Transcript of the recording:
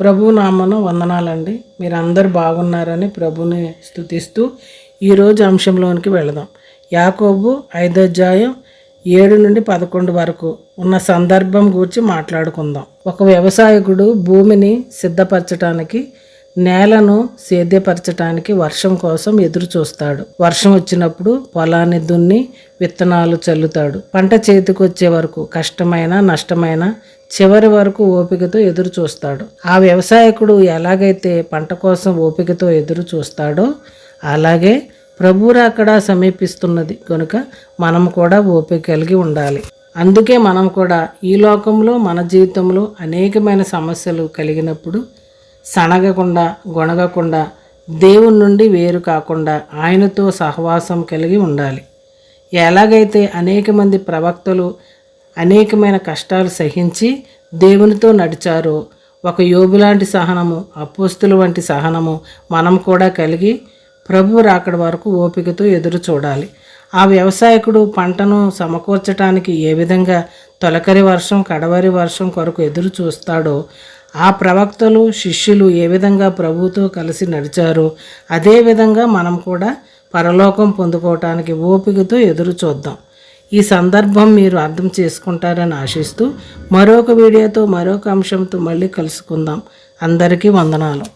ప్రభు నామన వందనాలండి. మీరందరూ బాగున్నారని ప్రభుని స్తుతిస్తూ ఈరోజు అంశంలోనికి వెళదాం. యాకోబు 5వ అధ్యాయం 7 నుండి 11 వరకు ఉన్న సందర్భం గురించి మాట్లాడుకుందాం. ఒక వ్యవసాయకుడు భూమిని సిద్ధపరచడానికి, నేలను సేద్యపరచడానికి వర్షం కోసం ఎదురు చూస్తాడు. వర్షం వచ్చినప్పుడు పొలాన్ని దున్ని విత్తనాలు చల్లుతాడు. పంట చేతికి వచ్చే వరకు కష్టమైన నష్టమైన చివరి వరకు ఓపికతో ఎదురు చూస్తాడు. ఆ వ్యవసాయకుడు ఎలాగైతే పంట కోసం ఓపికతో ఎదురు చూస్తాడో అలాగే ప్రభు రాకడ సమీపిస్తున్నది కనుక మనం కూడా ఓపిక కలిగి ఉండాలి. అందుకే మనం కూడా ఈ లోకంలో మన జీవితంలో అనేకమైన సమస్యలు కలిగినప్పుడు సనగకుండా గొణగకుండా దేవుని నుండి వేరు కాకుండా ఆయనతో సహవాసం కలిగి ఉండాలి. ఎలాగైతే అనేక మంది ప్రవక్తలు అనేకమైన కష్టాలు సహించి దేవునితో నడిచారో ఒక యోబు లాంటి సహనము, అపోస్తుల వంటి సహనము మనం కూడా కలిగి ప్రభు రాకడ వరకు ఓపికతో ఎదురు చూడాలి. ఆ వ్యవసాయకుడు పంటను సమకూర్చడానికి ఏ విధంగా తొలకరి వర్షం కడవరి వర్షం కొరకు ఎదురు చూస్తాడో, ఆ ప్రవక్తలు శిష్యులు ఏ విధంగా ప్రభువుతో కలిసి నడిచారో అదేవిధంగా మనం కూడా పరలోకం పొందుకోవటానికి ఓపికతో ఎదురు చూద్దాం. ఈ సందర్భం మీరు అర్థం చేసుకుంటారని ఆశిస్తూ మరొక వీడియోతో మరొక అంశంతో మళ్ళీ కలుసుకుందాం. అందరికీ వందనాలు.